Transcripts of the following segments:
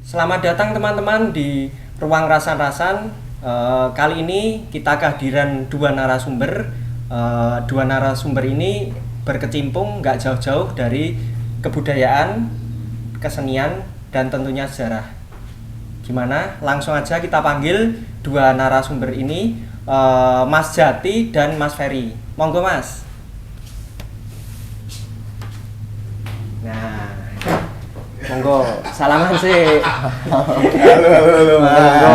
Selamat datang teman-teman di Ruang Rasan-Rasan. Kali ini kita kehadiran dua narasumber. Dua narasumber ini berkecimpung nggak jauh-jauh dari kebudayaan, kesenian, dan tentunya sejarah. Gimana? Langsung aja kita panggil dua narasumber ini, Mas Jati dan Mas Ferry. Monggo Mas. Nah, monggo, salaman sih. Halo. Monggo.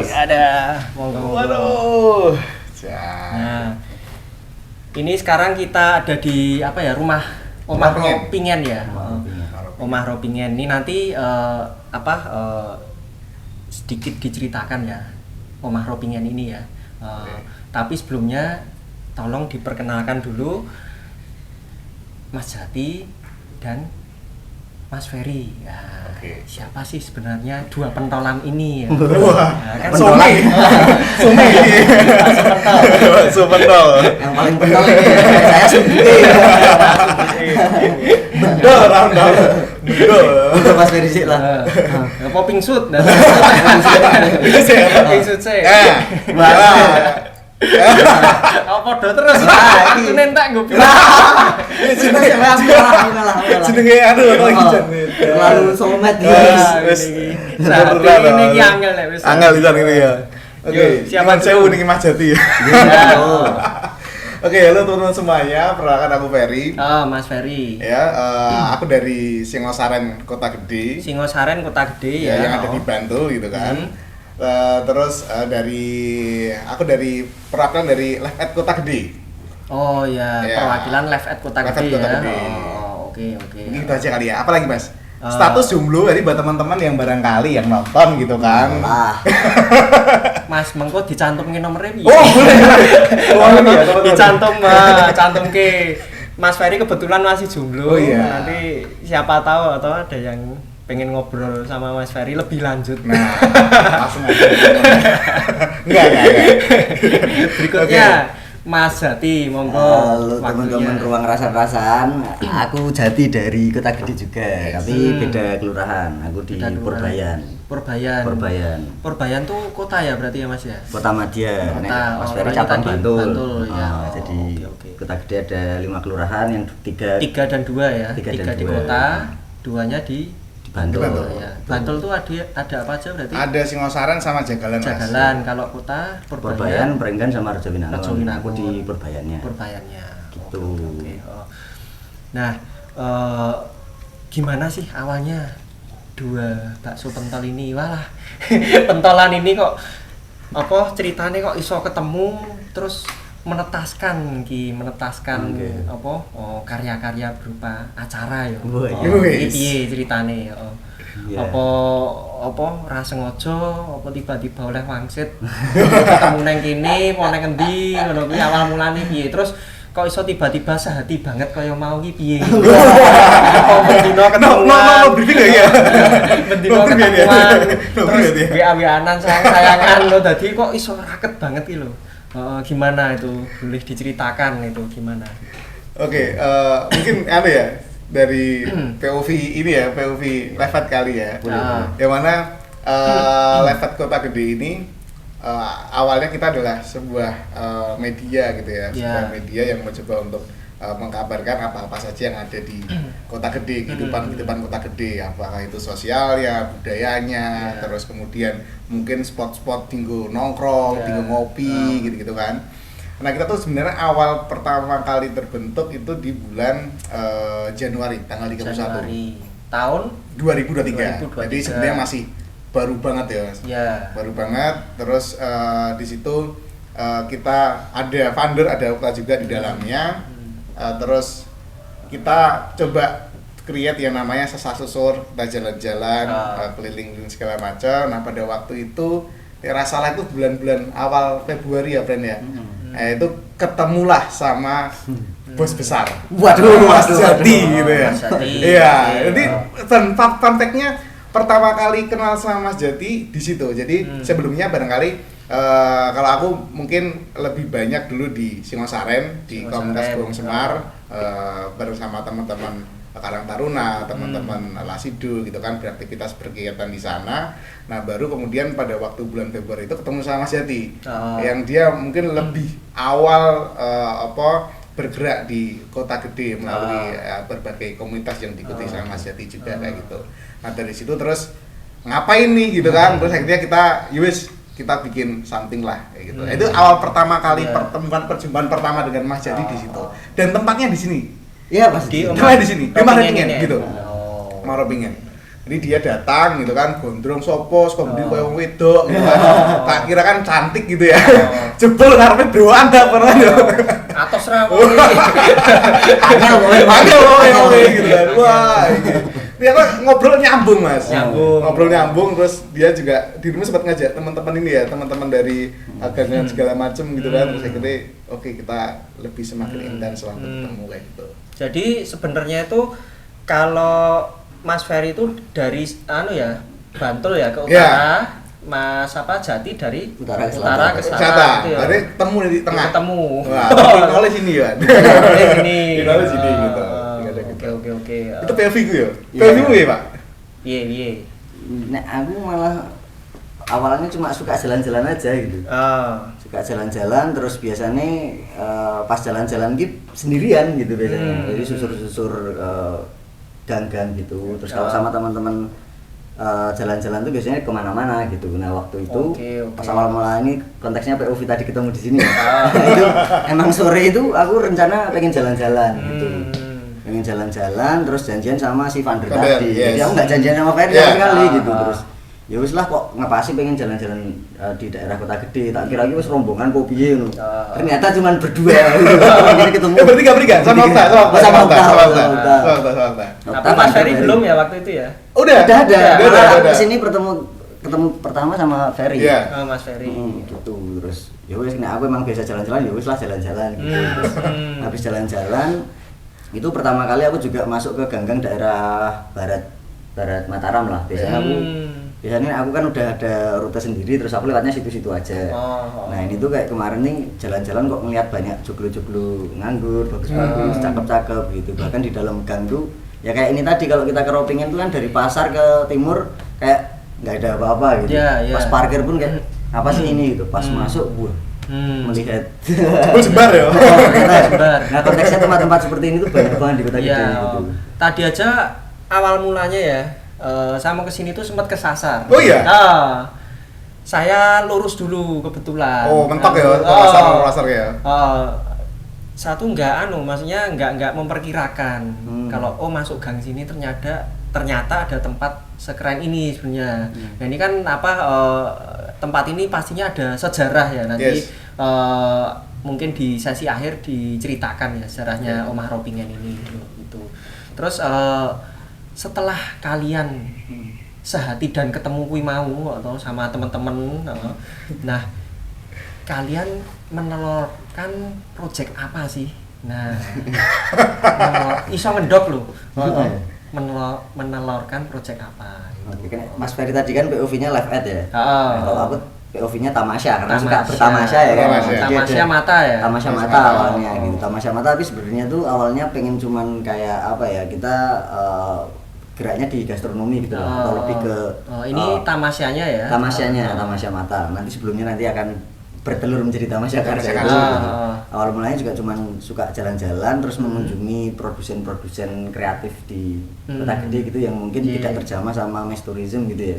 Ada, monggo. Waduh. Nah, ini sekarang kita ada di apa ya, rumah Omah Ropingen ya. Omah Ropingen ini nanti sedikit diceritakan ya Omah Ropingen ini ya. Tapi sebelumnya tolong diperkenalkan dulu Mas Jati dan Mas Ferry. Ya, siapa sih sebenarnya dua pentolan ini ya? Wah, Ya, kan Somai. Pentol. yang paling pentol ini saya sendiri. Bendol, randol. Bendol. Untuk Mas Ferry sih lah. Popping suit. Popping suit sih. Apa do terus? Aku nentak gue bilang. Jenenge aduh lagi jenenge. Lalu somet Wis. Ini angel nek wis. Angel pisan ini ya. Oke, siapa sewu niki Mas Jati. Oke, halo teman-teman semuanya, perkenalkan aku Ferry. Mas Ferry. Ya, aku dari Singosaren Kota Gede. Singosaren Kota Gede ya. Yang ada di Bantul gitu kan. Terus aku dari perwakilan dari Live at Kota Gede. Oh ya, Ya. perwakilan Live at Kota Live at Gede Kota ya. Gede. Oke. Mungkin gitu aja kali ya. Apa lagi Mas? Status jomblo jadi buat teman-teman yang barangkali yang nonton gitu kan. Mas mengko dicantumke nomornya piye? Oh, boleh. Ya, Cantum ke Mas Ferry kebetulan masih jomblo. Oh, iya. Nanti siapa tahu atau ada yang pengen ngobrol sama Mas Ferry lebih lanjut. Nah, langsung aja. Enggak. Berikutnya Mas Jati, monggo. Halo waktunya. teman-teman Ruang Rasan-Rasan. Aku Jati dari Kota Gede juga, tapi beda kelurahan. Aku di Beda kelurahan. Purbayan. Purbayan tuh kota ya berarti ya Mas ya? Kota Madya. Kota. Nek Mas Ferry Berarti cabang tadi Bantul. Bantul, ya. Jadi Oke. Kota Gede ada 5 kelurahan, yang 3 3 dan 2 ya. Tiga 3 dan di dua. kota, 2-nya di Bantul. Bantul. Ya. Bantul tuh ada apa aja berarti? Ada Singosaren sama Jagalan. Mas. Jagalan. Kalau kota Purbayan, Prenggan sama Rejowinangun. Rejowinangun. Aku di Purbayannya. Purbayannya. Gitu. Oke. Nah, gimana sih awalnya dua bakso pentol ini? Walah, pentolan ini kok apa ceritanya kok iso ketemu terus menetaskan Oke. apa karya-karya berupa acara ya. Wah, iya. Iki piye ceritane ya. Iya. Apa ra sengaja apa tiba-tiba oleh wangsit ketemu nang kene apa nang endi ngono kuwi awal mulane piye terus kok iso tiba-tiba sehati banget kaya mau ki piye. Apa bendino ketemuan. No briefing ya. Bendino No briefing ya. ketemuan. No Terus briefing ya. WA-WAnan sayang-sayangan lho dadi kok iso raket banget ki lho. Gimana itu? Boleh diceritakan itu gimana? Oke, mungkin ada ya dari POV ini ya, POV Levat kali ya. Yang mana Levat Kota Gede ini awalnya kita adalah sebuah media gitu ya, sebuah media yang mencoba untuk mengkabarkan apa-apa saja yang ada di Kota Gede, kehidupan Kota Gede, apakah itu sosialnya, budayanya, terus kemudian mungkin spot-spot tinggal nongkrong, tinggal ngopi, gitu-gitu kan. Nah kita tuh sebenarnya awal pertama kali terbentuk itu di bulan Januari, tanggal 31 Januari tahun 2023. Jadi sebenarnya masih baru banget ya, Mas. Ya. Baru banget. Terus di situ kita ada founder, ada Okta juga di dalamnya. Terus kita coba create yang namanya sesar-susur, kita jalan-jalan, keliling segala macam. Nah pada waktu itu salah itu bulan-bulan awal Februari ya Bren ya. Itu ketemulah sama bos besar. Waduh, Mas Jati gitu ya. Mas Jati. Iya, jadi fun fact-nya pertama kali kenal sama Mas Jati di situ. Jadi sebelumnya barangkali kalau aku mungkin lebih banyak dulu di Singosaren, di komunitas Burung Semar bersama teman-teman Karang Taruna, teman-teman Lasido gitu kan, beraktivitas berkegiatan di sana. Nah baru kemudian pada waktu bulan Februari itu ketemu sama Mas Jati, yang dia mungkin lebih awal bergerak di Kota Gede melalui berbagai komunitas yang diikuti sama Mas Jati juga kayak gitu. Nah dari situ terus ngapain nih gitu kan, terus akhirnya kita bikin something lah kayak gitu. Itu awal pertama kali perjumpaan pertama dengan Mas Jati di situ. Dan tempatnya di sini. Iya pasti. Tempatnya di sini. Rumah Ropingen gitu. Rumah Ropingen. Jadi dia datang gitu kan, gondrong sopo, komedi koyo wong wedok gitu kan. Tak kira kan cantik gitu ya. Jebol ngarepe broan ta pernah yo. Atos ra kowe. Angel gitu kan. Wah, gitu. Dia kok ngobrol nyambung Mas. Ngobrol nyambung, terus dia juga di rumah sempat ngajak teman-teman ini ya, teman-teman dari agangan segala macam gitu kan. Terus akhirnya oke, kita lebih semakin intens waktu ketemu kayak gitu. Jadi sebenarnya itu kalau Mas Ferry itu dari Bantul ya ke utara, Mas Jati dari utara ke selatan. Berarti ketemu di tengah. Ketemu. Wah, oleh sini ya. Sini. Oleh sini gitu. Oke. Itu POV ku ya? POV mu ya, Pak? Iya. Nah, aku malah awalnya cuma suka jalan-jalan aja gitu. Suka jalan-jalan, terus biasanya pas jalan-jalan gitu sendirian gitu biasanya. Jadi susur-susur gang-gang gitu. Terus kalau sama teman-teman jalan-jalan tuh biasanya kemana-mana gitu. Nah waktu itu pas awal mula ini konteksnya POV tadi ketemu di sini. Itu emang sore itu aku rencana pengen jalan-jalan gitu. Pengen jalan-jalan terus janjian sama si Vander tadi. Jadi aku nggak janjian sama Ferry sekali gitu. Terus ya wis lah kok ngapasi pengen jalan-jalan di daerah Kota Gede. Tak kira wis rombongan kok piye ngono. Ternyata cuma berdua gitu. Jadi ketemu. Bertiga sama Okta. Tapi Mas Ferry belum ya waktu itu ya? Udah ada. Sini ketemu pertama sama Ferry. Iya. Mas Ferry. Gitu. Terus ya wis aku emang biasa jalan-jalan, ya wis lah jalan-jalan gitu. Terus habis jalan-jalan itu pertama kali aku juga masuk ke gang-gang daerah barat Mataram lah. Biasanya aku kan udah ada rute sendiri, terus aku lewatnya situ-situ aja. Nah ini tuh kayak kemarin nih jalan-jalan kok ngeliat banyak joglo-joglo nganggur, bagus-bagus, cakep-cakep gitu. Bahkan di dalam gang tuh ya kayak ini tadi kalau kita ke Ropingen tuh kan dari pasar ke timur kayak nggak ada apa-apa gitu. Pas parkir pun kayak apa sih ini gitu. Pas masuk melihat sebar ya. Nah konteksnya tempat-tempat seperti ini tuh banyak banget di Kota Gede gitu. Tadi aja awal mulanya ya, saya mau kesini tuh sempat kesasar. Oh iya? Saya lurus dulu kebetulan. Oh mentok ya, pasar ya. Satu maksudnya nggak memperkirakan kalau masuk gang sini ternyata ada tempat sekeren ini sebenarnya. Nah ini kan tempat ini pastinya ada sejarah ya nanti. Mungkin di sesi akhir diceritakan ya sejarahnya Omah Ropingen ini gitu. Terus setelah kalian sehati dan ketemu kui mau atau sama teman-teman, nah kalian menelurkan project apa sih? Nah, iso ngendok loh. Menelurkan project apa? Oke, kan Mas Ferry tadi kan POV-nya live ad ya. Kalau aku POV-nya tamasya karena suka bertamasya ya kan. Tamasya mata ya. Tamasya mata awalnya gitu. Tamasya mata tapi sebenarnya tuh awalnya pengen cuman kayak apa ya, kita geraknya di gastronomi gitu loh. Atau lebih ke ini tamasyanya ya. Tamasya mata. Nanti sebelumnya akan bertelur menjadi tamasya karsa itu. Awal mulanya juga cuman suka jalan-jalan terus mengunjungi produsen-produsen kreatif di Kota Gede gitu yang mungkin tidak terjamah sama mass tourism gitu ya.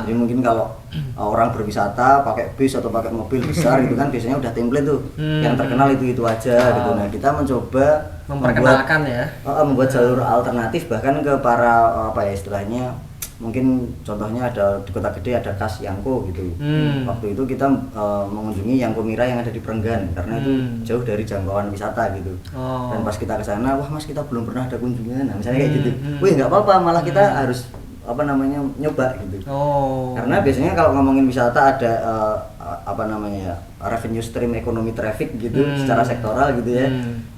Jadi mungkin kalau orang berwisata pakai bis atau pakai mobil besar gitu kan biasanya udah template tuh. Yang terkenal itu aja gitu. Nah, kita mencoba memperkenalkan membuat jalur alternatif bahkan ke para istilahnya mungkin contohnya ada di Kota Gede ada khas Yangko gitu. Waktu itu kita mengunjungi Yangko Mira yang ada di Prenggan karena itu jauh dari jangkauan wisata gitu. Dan pas kita ke sana, wah Mas kita belum pernah ada kunjungan. Nah, misalnya kayak gitu. Wih nggak apa-apa, malah kita harus nyoba gitu. Karena biasanya kalau ngomongin wisata ada revenue stream ekonomi traffic gitu secara sektoral gitu ya.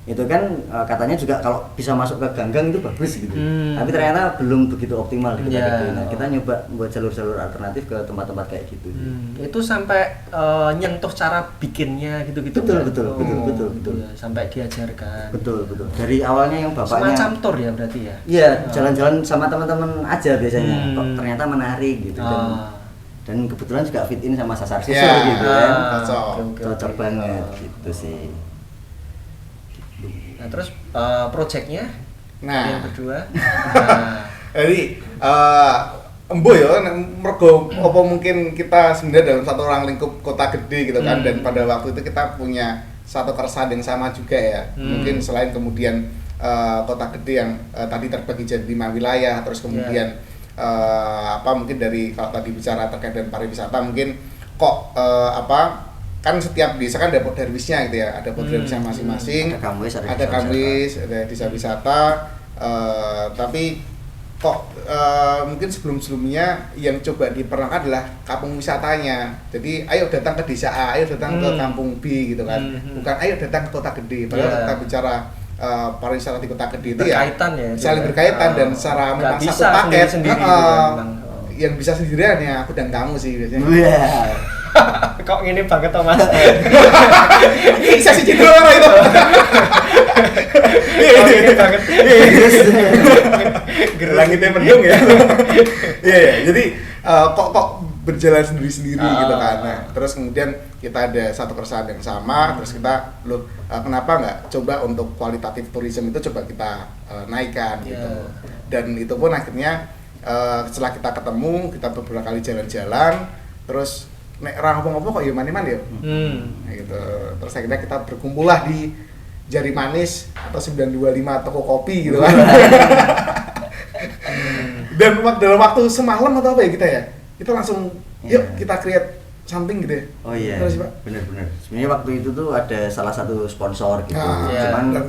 itu kan katanya juga kalau bisa masuk ke ganggang itu bagus gitu. Tapi ternyata belum begitu optimal di Kota Gede. Nah, kita nyoba buat jalur-jalur alternatif ke tempat-tempat kayak gitu. Itu sampai nyentuh cara bikinnya gitu-gitu. Betul. Ya, sampai diajarkan. Betul. Dari awalnya yang bapaknya semacam tour ya berarti ya. Iya, jalan-jalan sama teman-teman aja biasanya. Kok ternyata menarik gitu dan kebetulan juga fit in sama sasar siswa gitu kan. Cocok banget gitu sih. Nah terus projectnya yang berdua. Jadi embo ya, mergo apa mungkin kita sebenarnya dalam satu orang lingkup Kota Gede gitu kan, dan pada waktu itu kita punya satu keresahan yang sama juga ya. Mungkin selain kemudian Kota Gede yang tadi terbagi jadi 5 wilayah, terus kemudian mungkin dari kalau tadi bicara terkait dengan pariwisata mungkin kok kan setiap desa kan ada podderwisnya gitu ya, ada podderwisnya masing-masing, ada kamwis, ada desa wisata, tapi kok mungkin sebelum-sebelumnya yang coba diperkenalkan adalah kampung wisatanya. Jadi ayo datang ke desa A, ayo datang ke kampung B gitu kan, bukan ayo datang ke Kota Gede. Padahal kita bicara pariwisata di Kota Gede itu berkaitan ya saling berkaitan dan secara memang satu paket sendiri, yang bisa sendirian ya aku dan kamu sih biasanya. Kok gini banget Thomas? Bisa sih gitu orang itu. Iya banget. Langitnya mendung ya. Iya. Jadi kok berjalan sendiri-sendiri gitu kan. Nah, terus kemudian kita ada satu keresahan yang sama, terus kita kenapa nggak coba untuk kualitatif tourism itu coba kita naikkan gitu. Dan itu pun akhirnya setelah kita ketemu, kita beberapa kali jalan-jalan, terus nek ra ngomong-ngomong kok ya maniman ya. Nah, gitu. Terus akhirnya kita berkumpul lah di Jari Manis atau 925 toko kopi gitu kan. Dan dalam waktu semalam atau apa ya kita langsung yuk kita create something gitu ya. Oh iya. Bener. Sebenarnya waktu itu tuh ada salah satu sponsor gitu. Cuman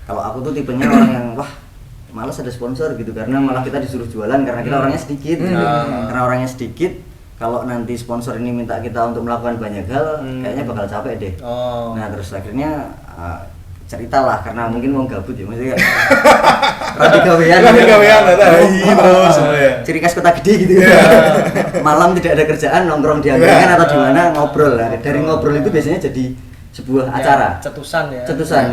kalau aku tuh tipenya orang yang malas ada sponsor gitu, karena malah kita disuruh jualan karena kita orangnya sedikit. Karena orangnya sedikit, kalau nanti sponsor ini minta kita untuk melakukan banyak hal, kayaknya bakal capek deh. Nah terus akhirnya ceritalah, karena mungkin mau gabut ya, maksudnya rada gawean terus ciri khas Kota Gede gitu. Malam tidak ada kerjaan, nongkrong di angkringan atau di mana ngobrol lah. Dari ngobrol itu biasanya jadi sebuah acara cetusan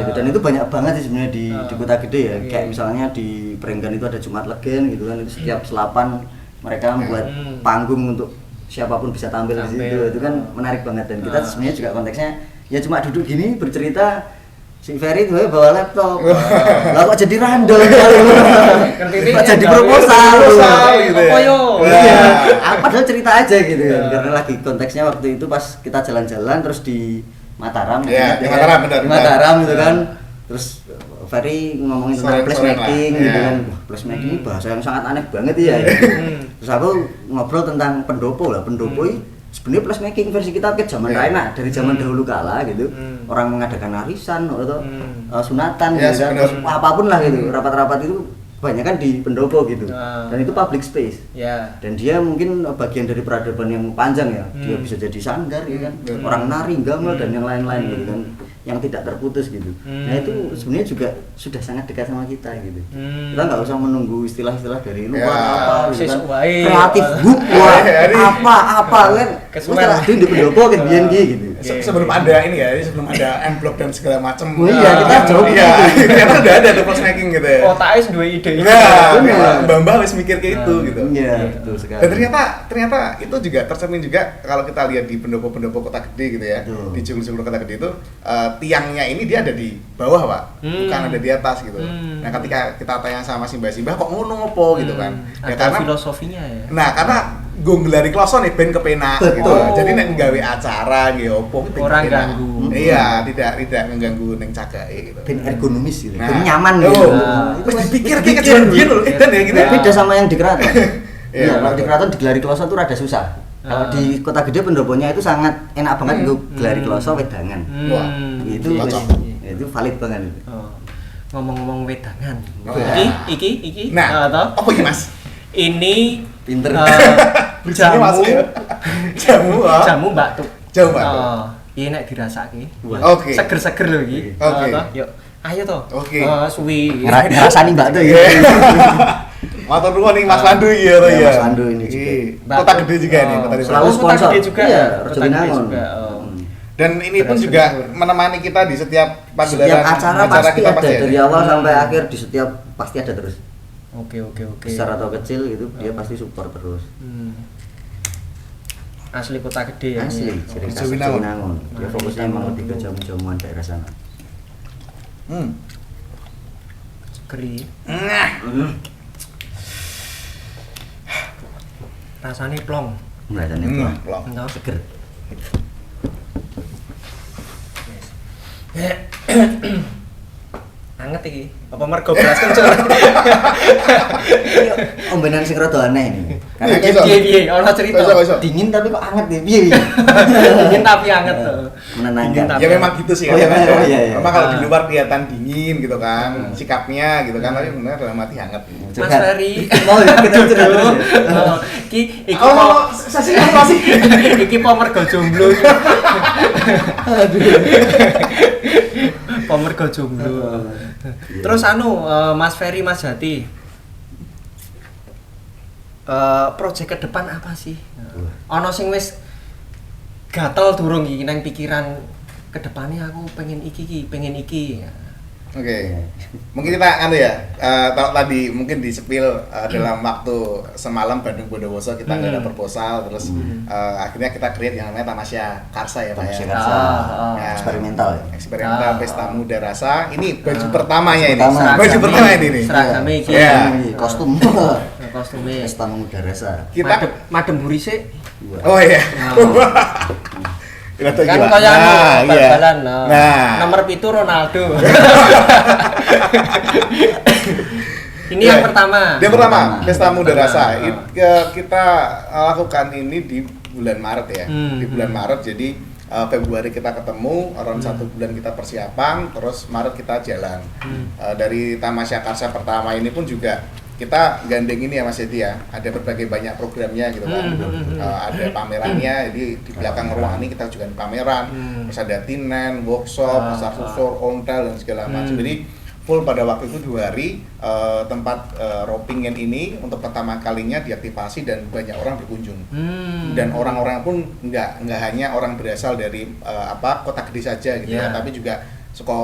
gitu, dan itu banyak banget sih sebenarnya di Kota Gede ya. Kayak misalnya di Prenggan itu ada Jumat Legen gitu kan, itu setiap selapan mereka membuat panggung untuk siapapun bisa tampil di situ. Itu kan menarik banget, dan kita sebenarnya juga konteksnya ya cuma duduk gini bercerita. Si Ferry tuh bawa laptop, lah kok jadi randol kok jadi proposal gitu ya. Padahal cerita aja gitu kan, karena lagi konteksnya waktu itu pas kita jalan-jalan terus di Mataram, di Mataram gitu kan, terus Ferry ngomongin tentang placemaking gitu kan. Placemaking ini bahasa yang sangat aneh banget ya. Terus aku ngobrol tentang pendopo sebenarnya placemaking versi kita ke zaman Raina, dari zaman dahulu kala gitu. Orang mengadakan arisan atau sunatan gitu kan, apapun lah gitu. Rapat-rapat itu kebanyakan di pendopo gitu. Dan itu public space. Dan dia mungkin bagian dari peradaban yang panjang ya. Dia bisa jadi sanggar ya kan. Orang nari, gamelan dan yang lain-lain gitu kan, yang tidak terputus gitu. Nah itu sebenarnya juga sudah sangat dekat sama kita gitu. Kita nggak usah menunggu istilah-istilah dari luar gitu kan. Kreatif book apa kan. Setelah itu di pendopo kan biyen gitu. Sebelum ada ini ya, sebelum ada envelope dan segala macam. Iya, kita jauh ternyata udah ada tuh placemaking gitu ya. Otaknya dua ide. Mbak wis mikir kayak itu gitu. Iya, betul sekali. Dan ternyata itu juga tercermin juga kalau kita lihat di pendopo-pendopo Kota Gede gitu ya. Di jungkul-jungkul Kota Gede itu tiangnya ini dia ada di bawah, Pak. Bukan ada di atas gitu. Nah, ketika kita tanya sama Simbah kok ngono opo gitu kan. Ya karena filosofinya ya. Nah, karena gue ngelari kloso nih ben kepenak gitu. Jadi nek nggawe acara nggih opo orang ganggu. Iya, tidak mengganggu ning cagake gitu. Ben ergonomis gitu. Ben nyaman gitu. Itu dipikir kayak kejadian biyen lho, edan ya gitu. Beda sama yang di keraton. Iya, kalau di keraton digelari kloso tuh rada susah. Kalau di Kota Gede pendoponya itu sangat enak banget untuk gelari kloso wedangan. Wah, itu valid banget. Ngomong-ngomong wedangan. Iki. Nah, apa iki Mas? Ini pinter. Jamu Mbak Tuk. Jamu Mbak Tuk. Iya nek dirasake. Oke. Seger-seger lho iki. Oke. Yuk. Ayo toh. Oke. Suwi. Ngerasani Mbak tuh ya. Matur nuwun nih Mas Pandu iki ya. Mas Pandu ini juga. Kota gede juga nih, Kota Desa. Selalu sponsor juga. Iya, Kota Gede juga. Dan ini pun juga menemani kita di setiap pagelaran setiap acara pasti kita ada dari awal sampai akhir, di setiap pasti ada terus. Oke. Besar atau kecil gitu dia pasti support terus. Asli Kota Gede ya. Asli, ciri khas Jawinangun. Dia fokusnya emang lebih ke jamu-jamuan daerah sana. Geri. Rasanya plong. Rasanya plong. Seger. Anget iki. Apa mergo beras kencur? Ombenan sing rada aneh ini. Karena piye ono cerita. Dingin tapi kok anget ya piye? Dingin tapi anget tuh. Menenangkan. Ya memang gitu sih. Iya. Memang kalau di luar kelihatan dingin gitu kan, sikapnya gitu kan, tapi benar dalam hati hangat. Mas Ferry. Mau ya kita cerita. Iki sasi apa sih? Iki mergo jomblo. Pemergo jomblo. Terus Mas Ferry, Mas Jati, proyek ke depan apa sih? Ono sing wis gatel durung iki nang pikiran ke depannya aku pengen iki. Oke. Mungkin kita kalau tadi mungkin di sepil dalam waktu semalam Bandung Bondowoso kita ada proposal terus akhirnya kita create yang namanya Tamasya Karsa ya Pak ya. Eksperimental Pesta Muda Rasa. Ini baju pertamanya ini. Baju pertama ini. Seragame iki. Kostum. Kostumnya Pesta Muda Rasa. Kita madem burise. Oh iya. Kan kaya bal-balan. Nomor 7 Ronaldo. Ini yang pertama. Yang pertama, Pesta Muda Rasa. Kita lakukan ini di bulan Maret ya. Di bulan Maret, jadi Februari kita ketemu, around 1 bulan kita persiapan, terus Maret kita jalan. Dari Tamasya Karsa pertama ini pun juga kita gandeng ini ya Mas Yedi ya, ada berbagai banyak programnya gitu kan. Ada pamerannya, jadi di belakang ruangan ini kita juga pameran, terus ada tinen, workshop, pasar susur, ontel dan segala macam. Jadi full pada waktu itu 2 hari tempat ropingen ini untuk pertama kalinya diaktifasi dan banyak orang berkunjung. Dan orang-orang pun nggak hanya orang berasal dari Kota Gede saja gitu ya, tapi juga suka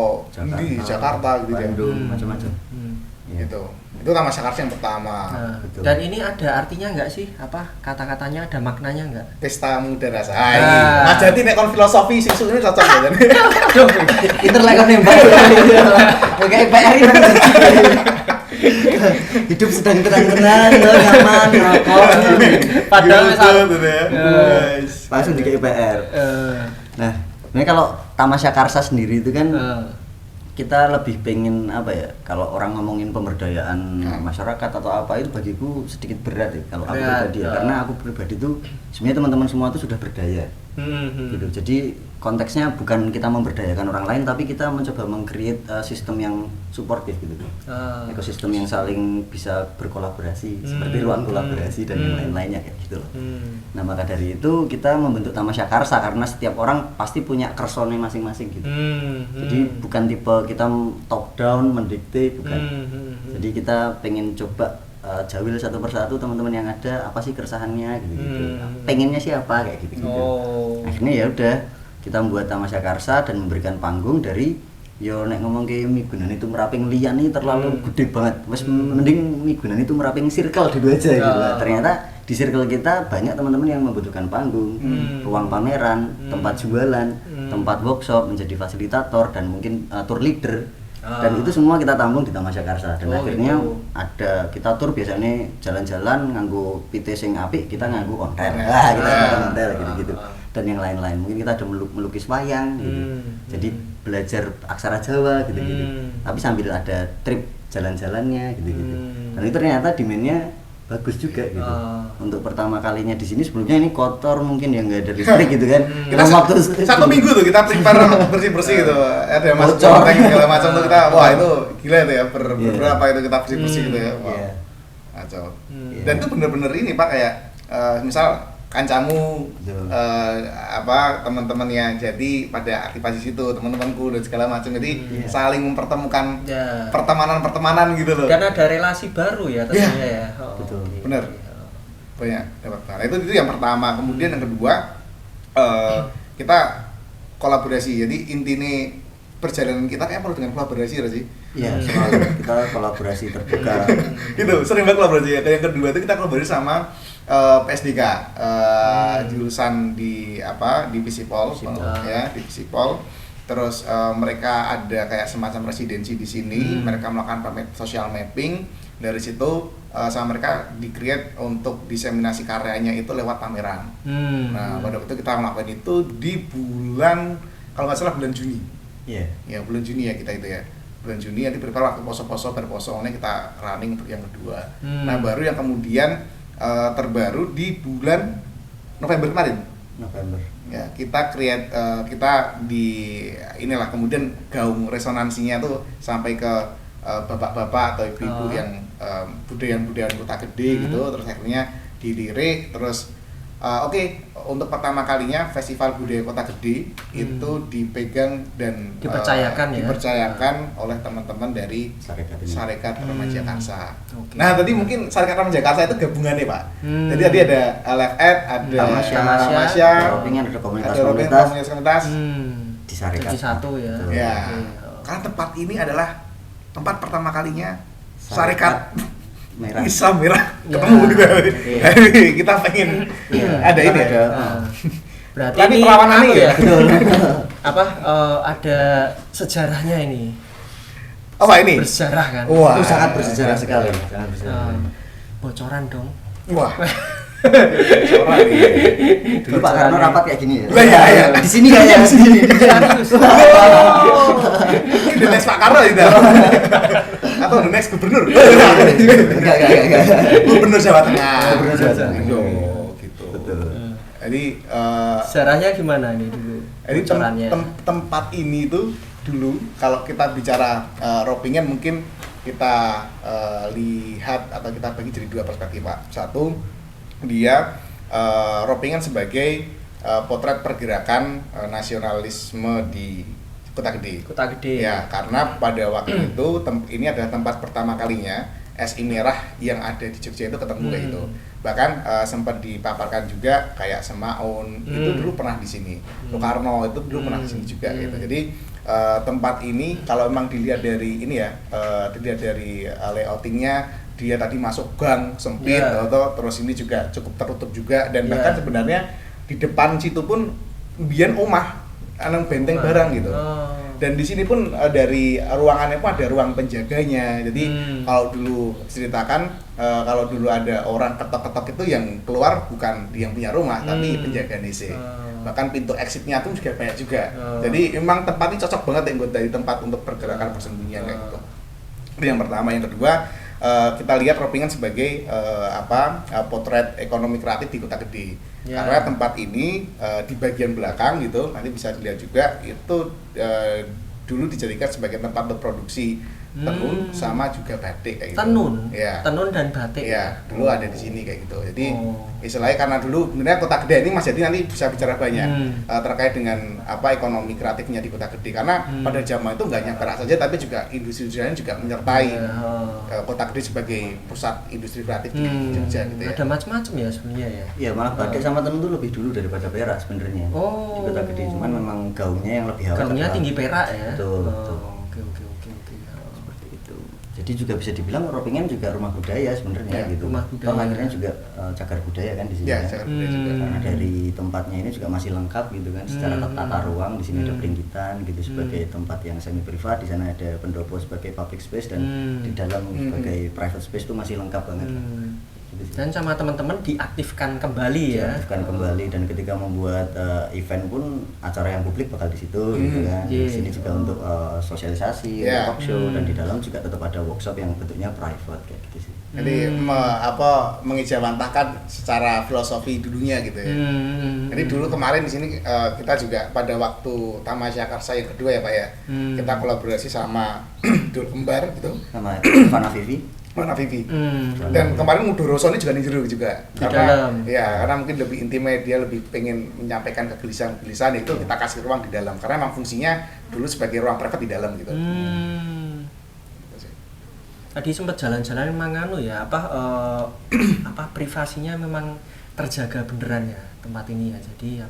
di Jakarta gitu ya. Bandung, macam-macam. Gitu. Itu Tamasya Karsa yang pertama. Dan ini ada artinya nggak sih? Kata-katanya ada maknanya nggak? Pesta Muda Rasa. Mas Jati nek kon filosofi sisu ini cocok ya. Aduh, interlekon nembak. Kayak PR ini. Hidup sedang tenang-tenang, nyaman, rokok. Padahal langsung di PR. Nah, ini kalau Tamasya Karsa sendiri itu kan kita lebih pengen kalau orang ngomongin pemberdayaan masyarakat atau apa itu bagiku sedikit berat ya kalau aku pribadi ya. Karena aku pribadi itu sebenarnya teman-teman semua itu sudah berdaya gitu. Jadi konteksnya bukan kita memberdayakan orang lain tapi kita mencoba meng-create sistem yang suportif gitu. Ekosistem yang saling bisa berkolaborasi seperti ruang kolaborasi dan yang lain-lainnya kayak gitu loh. Nah, maka dari itu kita membentuk Tamasya Karsa karena setiap orang pasti punya kersone masing-masing gitu. Jadi bukan tipe kita top down mendikte, bukan. Jadi kita pengen coba jawil satu persatu teman-teman yang ada apa sih keresahannya gitu. Pengennya siapa kayak gitu. Akhirnya ya udah kita membuat Tamasya Karsa dan memberikan panggung dari nek ngomong ke Migunan itu Meraping liyan ini terlalu gede banget. Mas mending Migunan itu Meraping circle dulu aja gitu. Ternyata di circle kita banyak teman-teman yang membutuhkan panggung, ruang pameran, tempat jualan, tempat workshop, menjadi fasilitator dan mungkin tour leader. Dan itu semua kita tampung di Tamasya Karsa. Dan akhirnya ada kita tur biasanya jalan-jalan nganggo PT sing apik, kita nganggo konten. Kita konten gitu-gitu. Dan yang lain-lain. Mungkin kita ada melukis wayang gitu. Jadi belajar aksara Jawa gitu-gitu. Tapi sambil ada trip jalan-jalannya gitu-gitu. Dan itu ternyata demand-nya bagus juga gitu. Untuk pertama kalinya di sini, sebelumnya ini kotor mungkin ya nggak ada listrik gitu kan. Kita satu minggu tuh kita prepare bersih-bersih gitu. Ada masuk tank segala macam tuh kita itu gila itu ya berapa itu kita bersih gitu ya. Kacau. Dan itu bener-bener ini Pak kayak misal kancamu teman-temannya jadi pada aktivasi situ, teman-temanku dan segala macam, jadi saling mempertemukan pertemanan gitu loh, dan ada relasi baru ya tentunya ya. Betul. Bener banyak dapat. Nah itu yang pertama. Kemudian yang kedua kita kolaborasi, jadi intinya perjalanan kita kayak perlu dengan kolaborasi sih. Iya, selalu kita kolaborasi terbuka. Gitu, sering banget kolaborasi ya. Yang kedua itu kita kolaborasi sama PSDK, jurusan di Visipol, ya di Visipol. Terus mereka ada kayak semacam residensi di sini, mereka melakukan social mapping. Dari situ sama mereka di-create untuk diseminasi karyanya itu lewat pameran. Nah pada waktu itu kita melakukan itu di bulan, kalau nggak salah bulan Juni. Ya bulan Juni ya kita itu ya. Bulan Juni nanti prepare waktu poso-poso kita running untuk yang kedua. Nah baru yang kemudian terbaru di bulan November kemarin. Ya kita create kita di inilah kemudian gaung resonansinya tuh sampai ke bapak-bapak atau ibu-ibu yang budaya-budaya Kota Gede gitu, terus akhirnya dilirik, terus untuk pertama kalinya Festival Budaya Kota Gede itu dipegang dan dipercayakan oleh teman-teman dari Sarekat Remaja Karsa. Nah tadi mungkin Sarekat Remaja Karsa itu gabungannya Pak. Jadi tadi ada LFED, ada Tamasya, ada komunitas di Sarekat. Jadi satu ya. Ya. Karena tempat ini adalah tempat pertama kalinya Sarekat Merah. Islam Merah ketemu gitu. Kita pengen ada ini ya. Berarti ini perlawanan ya. Ada sejarahnya ini. Apa ini? Bersejarah kan? Wah, itu sangat bersejarah sekali. Bocoran dong. Wah. Dulu Pak Karno rapat kayak gini ya. Iya. Di sini kayak di sini. The next Pak Karno itu. Atau the next gubernur. Enggak. Gubernur Jawa Tengah. Gitu. Betul. Jadi sejarahnya gimana nih dulu? Jadi tempat ini tuh dulu kalau kita bicara Ropingen mungkin kita lihat atau kita bagi jadi dua perspektif Pak. Satu, dia Ropingen sebagai potret pergerakan nasionalisme di Kota Gede. Ya, karena pada waktu itu ini adalah tempat pertama kalinya SI Merah yang ada di Jogja itu ketemu kayak itu. Bahkan sempat dipaparkan juga kayak Semaun itu dulu pernah di sini. Soekarno itu dulu pernah di sini juga gitu. Jadi tempat ini kalau memang dilihat dari ini ya, dilihat dari layoutingnya, dia tadi masuk gang sempit atau terus ini juga cukup tertutup juga dan bahkan sebenarnya di depan situ pun biyen omah anang benteng barang gitu. Dan di sini pun dari ruangannya pun ada ruang penjaganya. Jadi kalau dulu ceritakan kalau dulu ada orang ketok-ketok itu yang keluar bukan yang punya rumah tapi penjaga DC. Bahkan pintu exitnya tuh juga banyak juga. Jadi emang tempat ini cocok banget ya buat dari tempat untuk pergerakan persembunyian kayak gitu. Itu yang pertama. Yang kedua, kita lihat Ropingen sebagai potret ekonomi kreatif di Kota Gede. Karena tempat ini di bagian belakang gitu, nanti bisa dilihat juga itu dulu dijadikan sebagai tempat berproduksi tenun sama juga batik kayak gitu. Tenun dan batik. Ya, dulu ada di sini kayak gitu. Jadi istilahnya karena dulu sebenarnya Kota Gede ini Mas Jadi nanti bisa bicara banyak terkait dengan ekonomi kreatifnya di Kota Gede karena pada zaman itu nggak hanya perak saja tapi juga industri lain juga menyertai Kota Gede sebagai pusat industri kreatif di Jogja gitu ya. Ada macam-macam ya sebenarnya ya. Iya, malah batik sama tenun itu lebih dulu daripada perak sebenarnya. Di Kota Gede cuman memang gaungnya yang lebih awal. Gaungnya tinggi perak ya. Betul. Jadi juga bisa dibilang Ropingen juga rumah budaya sebenarnya gitu. Rumah budaya. Akhirnya juga cagar budaya kan di sini. Cagar budaya juga. Karena dari tempatnya ini juga masih lengkap gitu kan, secara tata ruang di sini ada peringgitan gitu sebagai tempat yang semi privat, di sana ada pendopo sebagai public space dan di dalam sebagai private space itu masih lengkap banget. Dan sama teman-teman diaktifkan kembali ya. Diaktifkan kembali dan ketika membuat event pun acara yang publik bakal di situ gitu kan. Di sini juga untuk sosialisasi, talk show dan di dalam juga tetap ada workshop yang bentuknya private kayak gitu sih. Jadi mengejawantahkan secara filosofi dulunya gitu ya. Jadi dulu kemarin di sini kita juga pada waktu Tamasya Karsa yang kedua ya Pak ya. Kita kolaborasi sama Dul Kembar gitu. Sama Ivana Vivi. Mana Vivi. Dan kemarin Mudoroso ini juga nih juga. Karena mungkin lebih intimate, dia lebih pengen menyampaikan kegelisahan itu kita kasih ruang di dalam. Karena memang fungsinya dulu sebagai ruang private di dalam gitu. Tadi sempat jalan-jalan memang privasinya memang terjaga beneran ya tempat ini ya. Jadi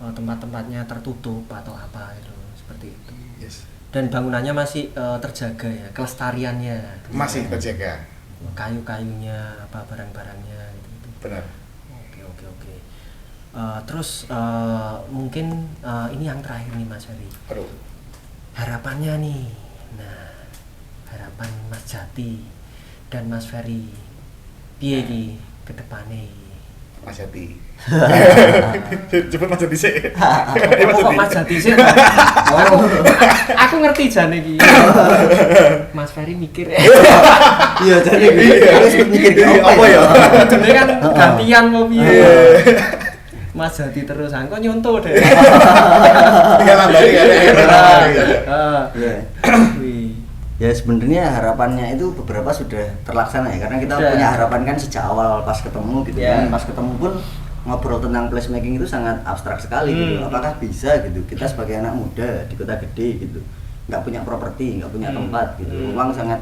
tempat-tempatnya tertutup atau apa itu seperti itu. Yes. Dan bangunannya masih terjaga ya, kelestariannya masih terjaga, kayu-kayunya, barang-barangnya gitu. Benar. Oke. Terus mungkin ini yang terakhir nih Mas Ferry. Aduh. Harapannya nih, harapan Mas Jati dan Mas Ferry piye iki ke depannya? Mas Jati. Cepet Mas Jati sih. Kok Mas Jati sih? Aku ngerti jane iki. Mas Ferry mikir. Iya, jadi harus mikir apa ya? Ini kan gantian mau piye. Mas Jati terus kok nyontoh deh. Tinggal nambah ya sebenarnya harapannya itu beberapa sudah terlaksana ya, karena kita punya harapan kan sejak awal pas ketemu gitu kan. Pas ketemu pun ngobrol tentang placemaking itu sangat abstrak sekali gitu. Apakah bisa gitu kita sebagai anak muda di kota gede gitu, nggak punya properti, nggak punya tempat gitu, uang sangat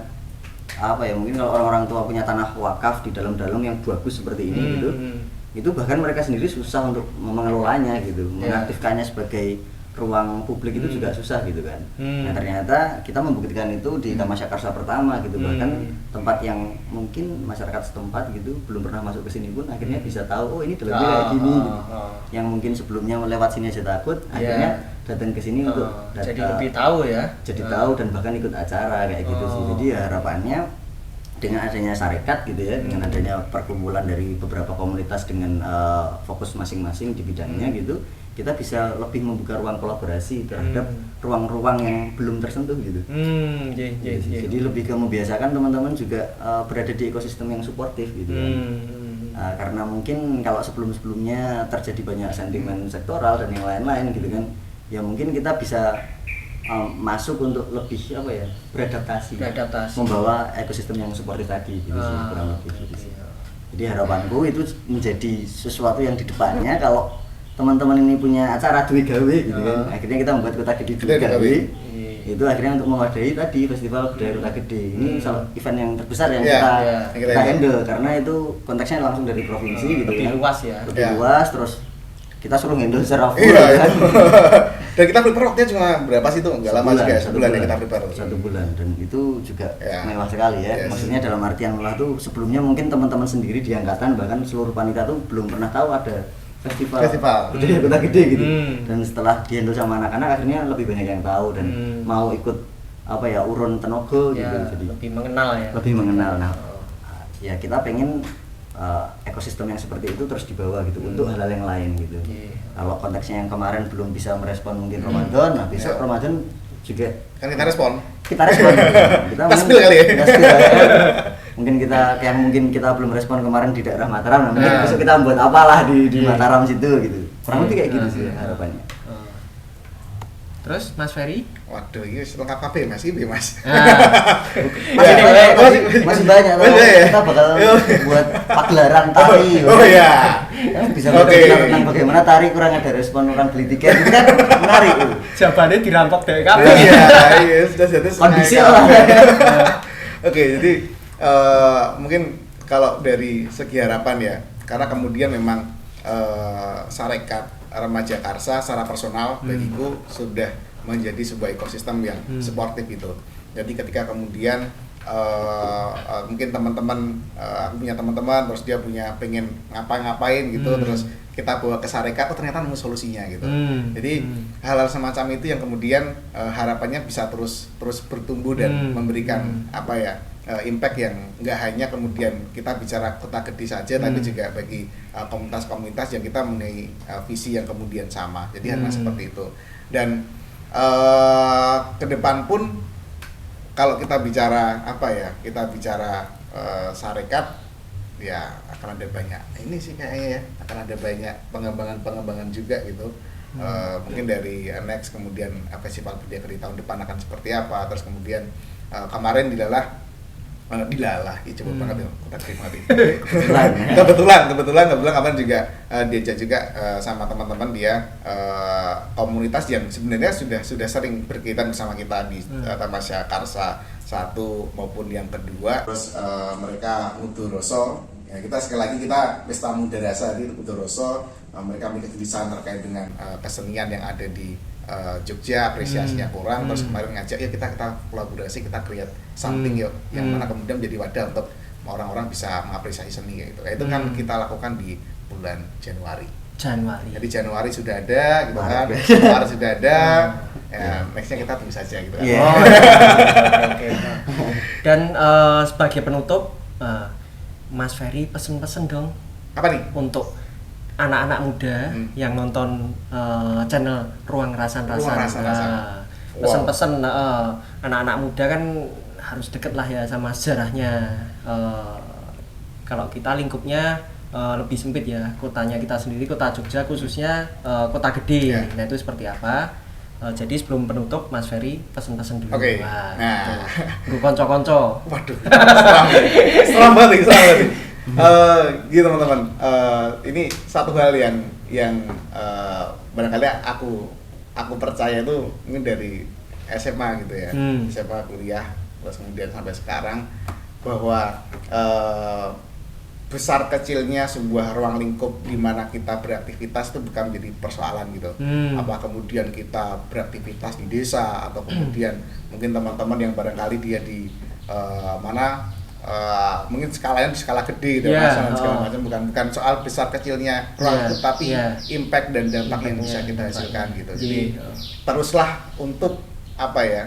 mungkin kalau orang-orang tua punya tanah wakaf di dalam-dalam yang bagus seperti ini gitu, itu bahkan mereka sendiri susah untuk mengelolanya gitu, mengaktifkannya sebagai ruang publik itu juga susah gitu kan. Nah ternyata kita membuktikan itu di Taman Syakarsa pertama gitu, bahkan tempat yang mungkin masyarakat setempat gitu belum pernah masuk ke sini pun akhirnya bisa tahu ini dalamnya kayak gini gitu. Yang mungkin sebelumnya lewat sini aja takut, akhirnya datang ke sini untuk jadi lebih tahu ya. Jadi tahu dan bahkan ikut acara kayak gitu sih. Jadi ya harapannya dengan adanya Sarekat gitu ya, dengan adanya perkumpulan dari beberapa komunitas dengan fokus masing-masing di bidangnya gitu, kita bisa lebih membuka ruang kolaborasi terhadap ruang-ruang yang belum tersentuh gitu. Jadi lebih ke membiasakan teman-teman juga berada di ekosistem yang suportif gitu kan. Karena mungkin kalau sebelum-sebelumnya terjadi banyak sentimen sektoral dan yang lain-lain gitu kan, ya mungkin kita bisa masuk untuk lebih beradaptasi, membawa ekosistem yang suportif tadi gitu sih, kurang lebih gitu sih. Jadi harapanku itu menjadi sesuatu yang di depannya kalau teman-teman ini punya acara duwe gawe gitu kan, akhirnya kita membuat Kota Gede duwe gawe. Itu akhirnya untuk mewadahi tadi Festival Budaya Kota Gede. Ini salah event yang terbesar yang kita handle, karena itu konteksnya langsung dari provinsi gitu lebih kan. Luas ya. Lebih luas, terus kita suruh handle secara full kan. Dan kita prepare waktunya cuma berapa sih itu? Enggak lama juga, sebulan ya kita prepare. 1 bulan, dan itu juga mewah sekali ya. Maksudnya dalam artian mewah tuh sebelumnya mungkin teman-teman sendiri di angkatan bahkan seluruh panitia tuh belum pernah tahu ada festival budaya Kota Gede gitu. Dan setelah dihandle sama anak-anak akhirnya lebih banyak yang tahu dan mau ikut urun tenaga gitu. Jadi lebih mengenal ya. Lebih mengenal. Nah, ya kita pengen ekosistem yang seperti itu terus dibawa gitu untuk hal-hal yang lain gitu. Kalau konteksnya yang kemarin belum bisa merespon mungkin Ramadan, nah besok Ramadan juga kan kita respon. Kita spill kali ya. Mungkin kita belum respon kemarin di daerah Mataram, nah mungkin besok kita buat apalah di Mataram situ gitu. Kurang lebih kayak gitu sih harapannya. Terus Mas Ferry? Waduh, ini lengkap kabeh Mas, ini Mas. Masih banyak loh. Kita bakal buat pagelaran tari. Oh iya. Bisa tentang bagaimana tari kurang ada respon orang beli tiket, itu kan menarik itu. Jawabannya dirampok dari kabeh. Iya, sudah jatuh kondisi lah. Oke, jadi mungkin kalau dari segi harapan ya, karena kemudian memang Sarekat Remaja Karsa secara personal bagiku sudah menjadi sebuah ekosistem yang suportif gitu. Jadi ketika kemudian mungkin teman-teman aku punya teman-teman terus dia punya pengen ngapain gitu, terus kita bawa ke Sarekat, ternyata nemu solusinya gitu. Jadi hal-hal semacam itu yang kemudian harapannya bisa terus bertumbuh dan memberikan impact yang nggak hanya kemudian kita bicara Kota Gede saja, tapi juga bagi komunitas-komunitas yang kita mempunyai visi yang kemudian sama. Jadi hanya seperti itu. Dan ke depan pun kalau kita bicara Sarekat, ya akan ada banyak ini sih kayaknya ya, akan ada banyak pengembangan juga gitu. Mungkin dari next kemudian Festival Budaya Gede tahun depan akan seperti apa, terus kemudian kemarin dilalah Dilalah, ya cepet banget ya kota gede mati. Kebetulan kapan juga diajak juga sama teman-teman dia komunitas yang sebenarnya sudah sering berkaitan bersama kita di Tamasya Karsa 1 maupun yang kedua. Terus mereka Uduroso, ya kita sekali lagi kita Pesta Muda Rasa di Uduroso, mereka memiliki desain terkait dengan kesenian yang ada di Jogja, apresiasinya kurang, terus kemarin ngajak ya kita kolaborasi, kita create something yuk, yang mana kemudian menjadi wadah untuk orang-orang bisa mengapresiasi seni gitu. Itu kan kita lakukan di bulan Januari. Jadi Januari sudah ada, gitu kan? Maret sudah ada, ya nextnya kita tunggu saja gitu. Kan? Yeah. Okay. Dan sebagai penutup, Mas Ferry pesen-pesen dong. Apa nih? Untuk anak-anak muda yang nonton channel Ruang Rasan-Rasan. Pesan-pesan anak-anak muda kan harus deket lah ya sama sejarahnya. Kalau kita lingkupnya lebih sempit ya, kotanya kita sendiri, kota Jogja khususnya kota gede. Yeah. Nah itu seperti apa? Jadi sebelum penutup Mas Ferry pesen-pesen dulu. Oke. Nah, gitu. Konco-konco. Waduh. Seram banget. Gitu teman-teman, ini satu hal yang barangkali aku percaya itu mungkin dari SMA gitu ya, SMA kuliah terus kemudian sampai sekarang, bahwa besar kecilnya sebuah ruang lingkup di mana kita beraktivitas itu bukan menjadi persoalan gitu. Apa kemudian kita beraktivitas di desa atau kemudian mungkin teman-teman yang barangkali dia di mana mungkin skalanya di skala gede gitu, nasional segala macam, bukan soal besar kecilnya ruang, tapi impact dan dampak yang bisa kita hasilkan gitu. Jadi teruslah untuk apa ya,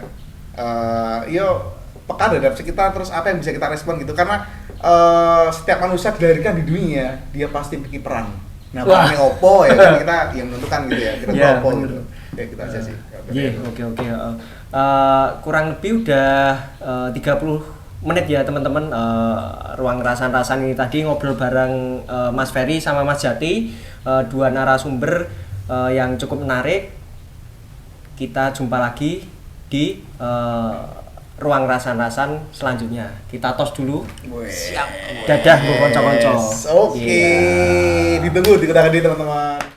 peka terhadap sekitar, terus apa yang bisa kita respon gitu, karena setiap manusia dilahirkan di dunia dia pasti memiliki peran. Nah, perannya opo ya kan kita yang menentukan gitu ya, kita opo gitu. Ya kita aja sih. Oke. Kurang lebih udah 30 menit ya teman-teman, Ruang Rasan-Rasan ini tadi ngobrol bareng Mas Ferry sama Mas Jati, dua narasumber yang cukup menarik. Kita jumpa lagi di Ruang Rasan-Rasan selanjutnya. Kita tos dulu. Siap. Dadah bu konco-konco. Oke. Ditunggu di kota gede teman-teman.